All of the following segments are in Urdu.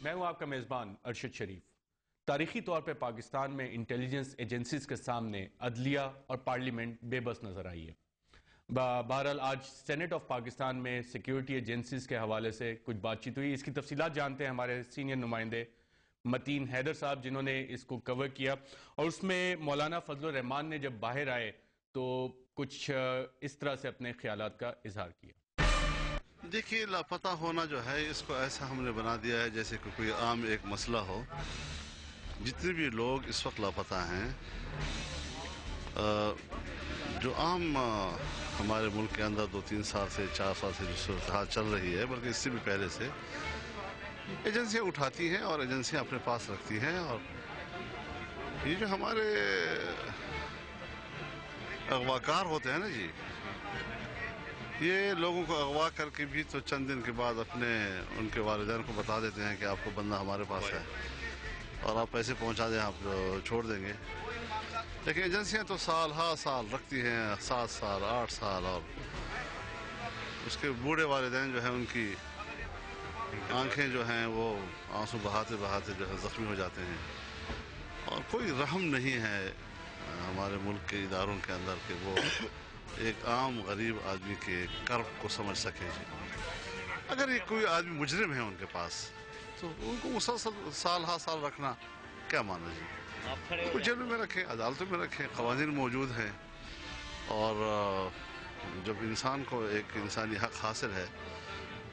میں ہوں آپ کا میزبان ارشد شریف۔ تاریخی طور پہ پاکستان میں انٹیلیجنس ایجنسیز کے سامنے عدلیہ اور پارلیمنٹ بے بس نظر آئی ہے۔ بہرحال آج سینٹ آف پاکستان میں سیکیورٹی ایجنسیز کے حوالے سے کچھ بات چیت ہوئی۔ اس کی تفصیلات جانتے ہیں ہمارے سینئر نمائندے متین حیدر صاحب، جنہوں نے اس کو کور کیا، اور اس میں مولانا فضل الرحمان نے جب باہر آئے تو کچھ اس طرح سے اپنے خیالات کا اظہار کیا۔ دیکھیے، لاپتہ ہونا جو ہے اس کو ایسا ہم نے بنا دیا ہے جیسے کہ کوئی عام ایک مسئلہ ہو۔ جتنے بھی لوگ اس وقت لاپتہ ہیں، جو عام ہمارے ملک کے اندر 2-3 سال سے 4 سال سے جو صورتحال چل رہی ہے، بلکہ اس سے بھی پہلے سے ایجنسیاں اٹھاتی ہیں اور ایجنسیاں اپنے پاس رکھتی ہیں، اور یہ جو ہمارے اغواکار ہوتے ہیں نا جی، یہ لوگوں کو اغوا کر کے بھی تو چند دن کے بعد ان کے والدین کو بتا دیتے ہیں کہ آپ کو بندہ ہمارے پاس ہے اور آپ پیسے پہنچا دیں، آپ چھوڑ دیں گے۔ لیکن ایجنسیاں تو سال رکھتی ہیں، 7 سال 8 سال، اور اس کے بوڑھے والدین جو ہیں ان کی آنکھیں جو ہیں وہ آنسو بہاتے بہاتے جو ہے زخمی ہو جاتے ہیں، اور کوئی رحم نہیں ہے ہمارے ملک کے اداروں کے اندر کہ وہ ایک عام غریب آدمی کے کرب کو سمجھ سکے جی۔ اگر یہ کوئی آدمی مجرم ہے ان کے پاس تو ان کو مسلسل سال رکھنا کیا مانا جی؟ ان کو جیلوں میں رکھیں، عدالتوں میں رکھیں، قوانین موجود ہیں، اور جب انسان کو ایک انسانی حق حاصل ہے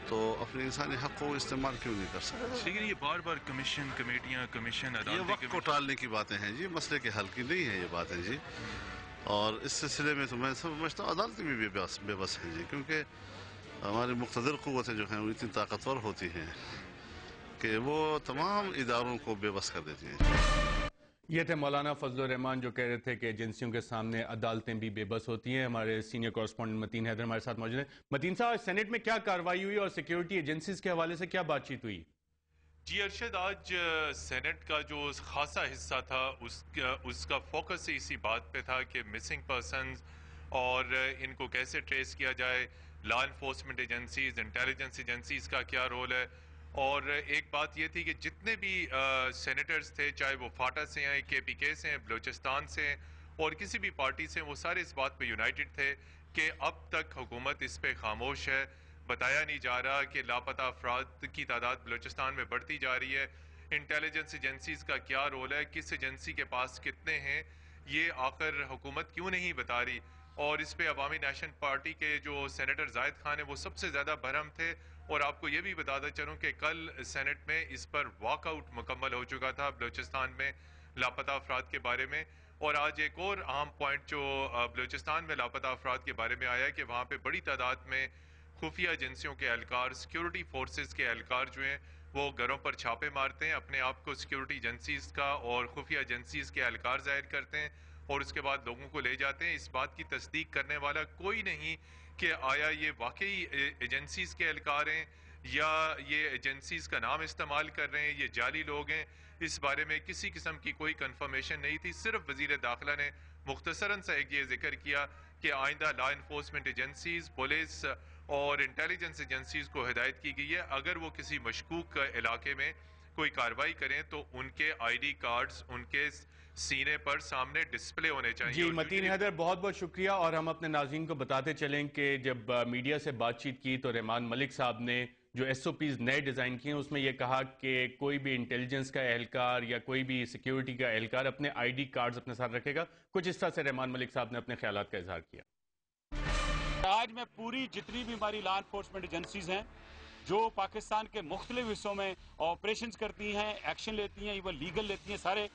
تو اپنے انسانی حق کو استعمال کیوں نہیں کر سکتا؟ لیکن یہ بار بار کمیشن یہ وقت کو ٹالنے کی باتیں ہیں جی، مسئلے کے حل کی نہیں ہے یہ باتیں جی، اور اس سلسلے میں تو میں سمجھتا ہوں عدالتیں بھی بے بس ہیں جی، کیونکہ ہماری مقتدر قوتیں جو ہیں وہ اتنی طاقتور ہوتی ہیں کہ وہ تمام اداروں کو بے بس کر دیتی ہیں۔ یہ تھے مولانا فضل الرحمان جو کہہ رہے تھے کہ ایجنسیوں کے سامنے عدالتیں بھی بے بس ہوتی ہیں۔ ہمارے سینئر کورسپونڈنٹ متین حیدر ہمارے ساتھ موجود ہیں۔ متین صاحب، سینٹ میں کیا کارروائی ہوئی اور سیکیورٹی ایجنسیز کے حوالے سے کیا بات چیت ہوئی؟ جی ارشد، آج سینٹ کا جو خاصا حصہ تھا اس کا فوکس اسی بات پہ تھا کہ مسنگ پرسنز اور ان کو کیسے ٹریس کیا جائے، law enforcement agencies, intelligence agencies کا کیا رول ہے، اور ایک بات یہ تھی کہ جتنے بھی سینیٹرز تھے، چاہے وہ فاٹا سے ہیں، KPK سے ہیں، بلوچستان سے ہیں، اور کسی بھی پارٹی سے، وہ سارے اس بات پہ یونائٹڈ تھے کہ اب تک حکومت اس پہ خاموش ہے۔ بتایا نہیں جا رہا کہ لاپتہ افراد کی تعداد بلوچستان میں بڑھتی جا رہی ہے، انٹیلیجنس ایجنسیز کا کیا رول ہے، کس ایجنسی کے پاس کتنے ہیں، یہ آخر حکومت کیوں نہیں بتا رہی۔ اور اس پہ عوامی نیشنل پارٹی کے جو سینیٹر زاہد خان ہیں وہ سب سے زیادہ برہم تھے، اور آپ کو یہ بھی بتاتا چلوں کہ کل سینٹ میں اس پر واک آؤٹ مکمل ہو چکا تھا بلوچستان میں لاپتہ افراد کے بارے میں۔ اور آج ایک اور اہم پوائنٹ جو بلوچستان میں لاپتہ افراد کے بارے میں آیا ہے کہ وہاں پہ بڑی تعداد میں خفیہ ایجنسیوں کے اہلکار، سیکیورٹی فورسز کے اہلکار جو ہیں وہ گھروں پر چھاپے مارتے ہیں، اپنے آپ کو سیکیورٹی ایجنسیز کا اور خفیہ ایجنسیز کے اہلکار ظاہر کرتے ہیں، اور اس کے بعد لوگوں کو لے جاتے ہیں۔ اس بات کی تصدیق کرنے والا کوئی نہیں کہ آیا یہ واقعی ایجنسیز کے اہلکار ہیں یا یہ ایجنسیز کا نام استعمال کر رہے ہیں، یہ جعلی لوگ ہیں۔ اس بارے میں کسی قسم کی کوئی کنفرمیشن نہیں تھی، صرف وزیر داخلہ نے مختصراً سا ایک یہ ذکر کیا کہ آئندہ لا انفورسمنٹ ایجنسیز، پولیس اور انٹیلیجنس ایجنسیز کو ہدایت کی گئی ہے اگر وہ کسی مشکوک علاقے میں کوئی کارروائی کریں تو ان کے ID کارڈز ان کے سینے پر سامنے ڈسپلے ہونے چاہیے۔ جی متین حیدر، بہت بہت شکریہ، اور ہم اپنے ناظرین کو بتاتے چلیں کہ جب میڈیا سے بات چیت کی تو رحمان ملک صاحب نے جو SOPs نئے ڈیزائن کیے ہیں اس میں یہ کہا کہ کوئی بھی انٹیلیجنس کا اہلکار یا کوئی بھی سیکیورٹی کا اہلکار اپنے ID کارڈز اپنے ساتھ رکھے گا۔ کچھ اس طرح سے رحمان ملک صاحب نے اپنے خیالات کا اظہار کیا۔ آج میں پوری جتنی بھی ہماری لا انفورسمنٹ ایجنسیز ہیں جو پاکستان کے مختلف حصوں میں آپریشنز کرتی ہیں، ایکشن لیتی ہیں، ایون لیگل لیتی ہیں، سارے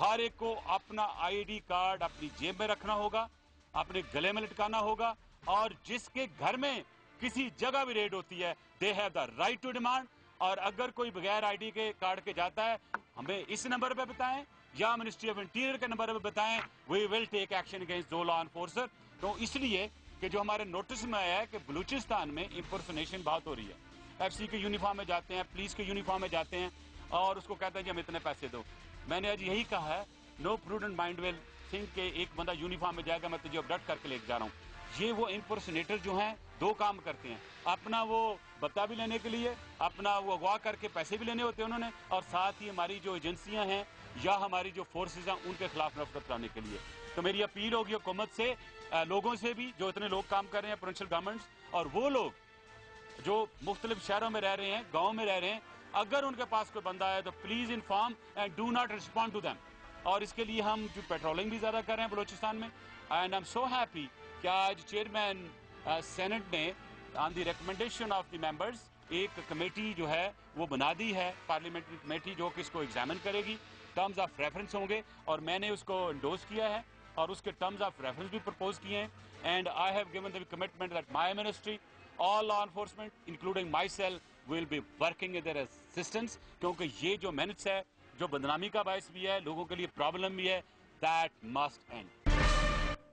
ہر ایک کو اپنا ID کارڈ اپنی جیب میں رکھنا ہوگا، اپنے گلے میں لٹکانا ہوگا، اور جس کے گھر میں کسی جگہ بھی ریڈ ہوتی ہے they have the right to demand, اور اگر کوئی بغیر ID کے کارڈ کے جاتا ہے ہمیں اس نمبر پہ بتائیں یا منسٹری آف انٹیریئر کے نمبر پہ بتائیں، وی ول ٹیک ایکشن اگینسٹ دو لا انفورسر۔ تو اس لیے کہ جو ہمارے نوٹس میں آیا ہے کہ بلوچستان میں امپرسونیشن بہت ہو رہی ہے، FC کے یونیفارم میں جاتے ہیں، پولیس کے یونیفارم میں جاتے ہیں اور اس کو کہتے ہیں جی ہم اتنے پیسے دو۔ میں نے آج یہی کہا ہے، نو پروڈنٹ مائنڈ ول تھنک کہ ایک بندہ یونیفارم میں جائے گا میں تجھے ابڈکٹ کر کے لے کے جا رہا ہوں۔ یہ وہ امپرسونیٹر جو ہیں دو کام کرتے ہیں، اپنا وہ بتا بھی لینے کے لیے، اپنا وہ اغوا کر کے پیسے بھی لینے ہوتے ہیں انہوں نے، اور ساتھ ہی ہماری جو ایجنسیاں ہیں یا ہماری جو فورسز ہیں ان کے خلاف نفرت کرانے کے لیے. تو میری اپیل ہوگی حکومت سے، لوگوں سے بھی جو اتنے لوگ کام کر رہے ہیں، پروونشل گورنمنٹس، اور وہ لوگ جو مختلف شہروں میں رہ رہے ہیں، گاؤں میں رہ رہے ہیں، اگر ان کے پاس کوئی بندہ ہے تو please inform and do not respond to them. اور اس کے لیے ہم جو پیٹرولنگ بھی زیادہ کر رہے ہیں بلوچستان میں. And I am so happy کہ آج چیئرمین سینٹ نے آن دی ریکمنڈیشن آف دی ممبرز ایک کمیٹی جو ہے وہ بنا دی ہے، پارلیمنٹری کمیٹی، جو کہ اس کو ایگزامن کرے گی. ٹرمز آف ریفرنس ہوں گے اور میں نے اس کو انڈوز کیا ہے اور اس کے ٹرمز آف ریفرنس بھی پرپوز کیے ہیں. And I have given the commitment that my ministry, all law enforcement including myself will be working in their assistance، کیونکہ یہ جو مینٹس ہے جو بدنامی کا باعث بھی ہے، لوگوں کے لیے پرابلم بھی ہے، that must end.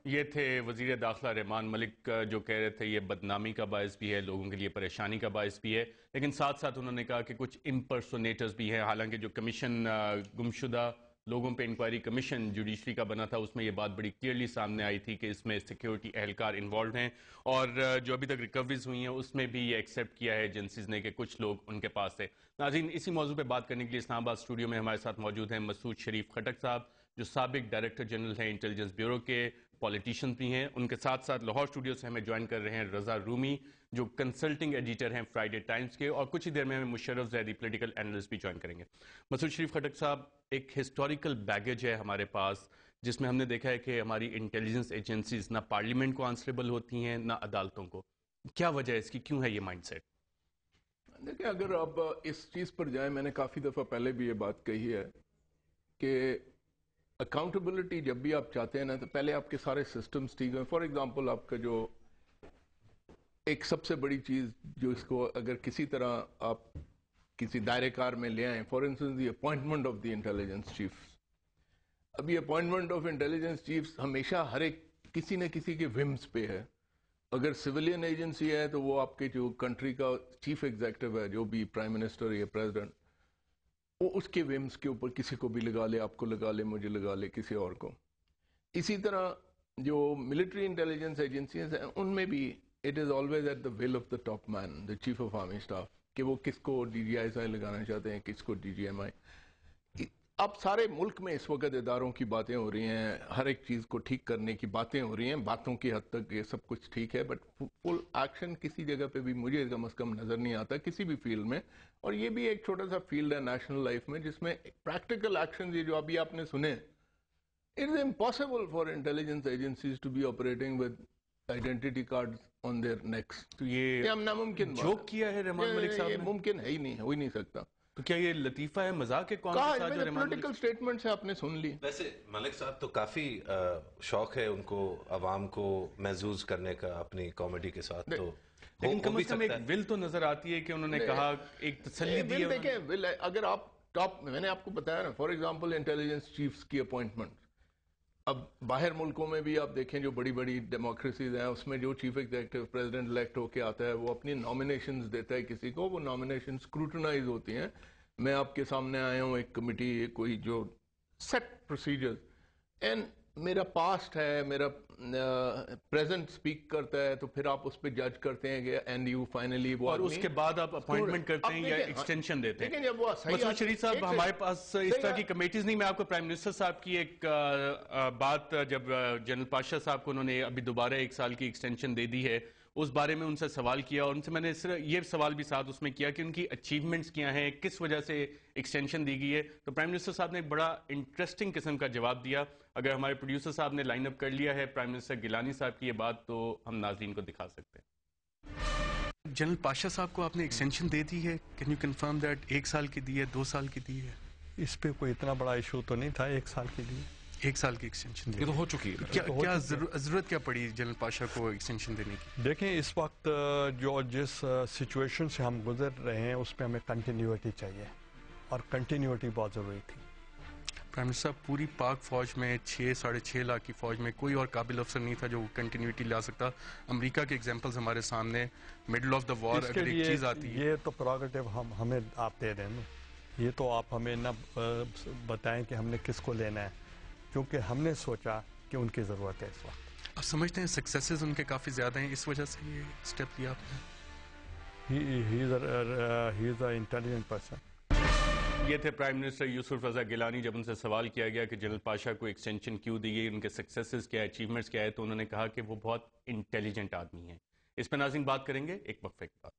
یہ تھے وزیر داخلہ رحمان ملک جو کہہ رہے تھے یہ بدنامی کا باعث بھی ہے، لوگوں کے لیے پریشانی کا باعث بھی ہے، لیکن ساتھ ساتھ انہوں نے کہا کہ کچھ امپرسونیٹرز بھی ہیں. حالانکہ جو کمیشن گمشدہ لوگوں پہ انکوائری کمیشن جوڈیشری کا بنا تھا اس میں یہ بات بڑی کلیئرلی سامنے آئی تھی کہ اس میں سیکیورٹی اہلکار انوالوڈ ہیں، اور جو ابھی تک ریکوریز ہوئی ہیں اس میں بھی یہ ایکسیپٹ کیا ہے ایجنسیز نے کہ کچھ لوگ ان کے پاس ہے. ناظرین، اسی موضوع پہ بات کرنے کے لیے اسلام آباد اسٹوڈیو میں ہمارے ساتھ موجود ہیں مسعود شریف خٹک صاحب، جو سابق ڈائریکٹر جنرل ہیں انٹیلیجنس بیورو کے، پولیٹیشین بھی ہیں. ان کے ساتھ ساتھ لاہور اسٹوڈیو سے ہمیں جوائن کر رہے ہیں رضا رومی، جو کنسلٹنگ ایڈیٹر ہیں فرائیڈے ٹائمز کے، اور کچھ ہی دیر میں ہمیں مشرف زیدی پولیٹیکل اینالسٹ بھی جوائن کریں گے. مسعود شریف خٹک صاحب، ایک ہسٹوریکل بیگیج ہے ہمارے پاس جس میں ہم نے دیکھا ہے کہ ہماری انٹیلیجنس ایجنسیز نہ پارلیمنٹ کو آنسریبل ہوتی ہیں نہ عدالتوں کو. کیا وجہ ہے اس کی، کیوں ہے یہ مائنڈ سیٹ؟ دیکھیں، اگر آپ اس چیز پر جائیں، میں نے کافی دفعہ پہلے بھی یہ بات کہی ہے کہ اکاؤنٹیبلٹی جب بھی آپ چاہتے ہیں نا تو پہلے آپ کے سارے سسٹمز ٹھیک ہیں. فار ایگزامپل، آپ کا جو ایک سب سے بڑی چیز جو اس کو اگر کسی طرح آپ کسی دائرے کار میں لے آئیں، for instance the appointment of the intelligence chief. ابھی اپوائنٹمنٹ آف انٹیلیجنس چیفز ہمیشہ ہر ایک کسی نہ کسی کے ومز پہ ہے. اگر سویلین ایجنسی ہے تو وہ آپ کے جو کنٹری کا چیف ایگزیکٹو ہے، جو بھی پرائم منسٹر یا پریزیڈنٹ، وہ اس کے ومز کے اوپر کسی کو بھی لگا لے، آپ کو لگا لے، مجھے لگا لے، کسی اور کو. اسی طرح جو ملٹری انٹیلیجنس ایجنسیز ہیں ان میں بھی it is always at the will of the top man, the chief of army staff, کہ وہ کس کو ڈی جی آئی لگانا چاہتے ہیں، کس کو ڈی جی ایم آئی. اب سارے ملک میں اس وقت اداروں کی باتیں ہو رہی ہیں، ہر ایک چیز کو ٹھیک کرنے کی باتیں ہو رہی ہیں. باتوں کی حد تک یہ سب کچھ ٹھیک ہے، بٹ فل ایکشن کسی جگہ پہ بھی مجھے کم از کم نظر نہیں آتا کسی بھی فیلڈ میں. اور یہ بھی ایک چھوٹا سا فیلڈ ہے نیشنل لائف میں جس میں پریکٹیکل ایکشن یہ جو ابھی آپ نے سنے، it is impossible for intelligence agencies to be operating with identity card on their necks. تو یہ ناممکن جوک کیا ہے رحمان ملک صاحب یہ نے؟ ممکن ہے ہی نہیں، ہو ہی نہیں سکتا. تو کیا یہ لطیفہ ہے، مذاق ہے قوم کے ساتھ جو رحمان ملک؟ پولیٹیکل سٹیٹمنٹ سے آپ نے سن لی. ویسے ملک صاحب تو کافی شوق ہے ان کو عوام کو محظوظ کرنے کا اپنی کامیڈی کے ساتھ، تو لیکن کم از کم ایک ول تو نظر آتی ہے کہ انہوں نے کہا ایک تسلی دی ہے. دیکھیں ول اگر آپ ٹاپ، میں نے آپ کو بتایا نا، فار ایگزامپل انٹیلیجنس چیفز کی اپوائنٹمنٹ، اب باہر ملکوں میں بھی آپ دیکھیں جو بڑی بڑی ڈیموکریسیز ہیں اس میں جو چیف ایگزیکٹو پریزیڈنٹ الیکٹ ہو کے آتا ہے وہ اپنی نامینیشنز دیتا ہے کسی کو، وہ نامینیشن اسکروٹنائز ہوتی ہیں. میں آپ کے سامنے آیا ہوں ایک کمیٹی، کوئی جو سیٹ پروسیجر، اینڈ میرا پاسٹ ہے، میرا پریزنٹ سپیک کرتا ہے، تو پھر آپ اس پہ جج کرتے ہیں کہ اینڈ یو فائنلی وہ، اور اس کے بعد آپ اپوائنٹمنٹ کرتے ہیں یا ایکسٹینشن دیتے ہیں. لیکن جب وہ صحیح مسعود شریف صاحب، ہمارے پاس اس طرح کی کمیٹیز نہیں. میں آپ کو پرائم منسٹر صاحب کی ایک بات، جب جنرل پاشا صاحب کو انہوں نے ابھی دوبارہ 1 سال کی ایکسٹینشن دے دی ہے، اس بارے میں ان سے سوال کیا، اور ان سے میں نے صرف یہ سوال بھی ساتھ اس میں کیا کہ ان کی اچیومنٹس کیا ہیں، کس وجہ سے ایکسٹینشن دی گئی ہے. تو پرائم منسٹر صاحب نے ایک بڑا انٹرسٹنگ قسم کا جواب دیا. اگر ہمارے پروڈیوسر صاحب نے لائن اپ کر لیا ہے پرائم منسٹر گیلانی صاحب کی یہ بات، تو ہم ناظرین کو دکھا سکتے ہیں. جنرل پاشا صاحب کو آپ نے ایکسٹینشن دے دی ہے، کین یو کنفرم دیٹ 1 سال کی دی ہے، 2 سال کی دی ہے؟ اس پہ کوئی اتنا بڑا ایشو تو نہیں تھا، 1 سال کے لیے 1 سال کی ایکسٹینشن یہ تو ہو چکی ہے. کیا ضرورت کیا پڑی جنرل پاشا کو ایکسٹینشن دینے کی؟ دیکھیں اس وقت جو جس سچویشن سے ہم گزر رہے ہیں اس پہ ہمیں کنٹینیوٹی چاہیے، اور کنٹینیوٹی بہت ضروری تھی. پرائم منسٹر صاحب، پوری پاک فوج میں 6-6.5 لاکھ کی فوج میں کوئی اور قابل افسر نہیں تھا جو کنٹینیوٹی لا سکتا. امریکہ کے ایگزامپلز ہمارے سامنے، مڈل آف دا وار اگر ایک چیز آتی ہے. یہ تو پروگیٹو ہمیں آپ دے دیں نا، یہ تو آپ ہمیں نہ بتائیں کہ ہم نے کس کو لینا ہے، کیونکہ ہم نے سوچا کہ ان کی ضرورت ہے اس وقت. آپ سمجھتے ہیں سکسیسز ان کے کافی زیادہ ہیں اس وجہ سے یہ اسٹیپ لیا آپ نے؟ he is an intelligent person. یہ تھے پرائم منسٹر یوسف رضا گیلانی. جب ان سے سوال کیا گیا کہ جنرل پاشا کو ایکسٹینشن کیوں دی گئی, ان کے سکسیسز کیا ہے, اچیومنٹس کیا ہے, تو انہوں نے کہا کہ وہ بہت انٹیلیجنٹ آدمی ہیں. اس پہ ناظرین بات کریں گے ایک وقفے کے بعد.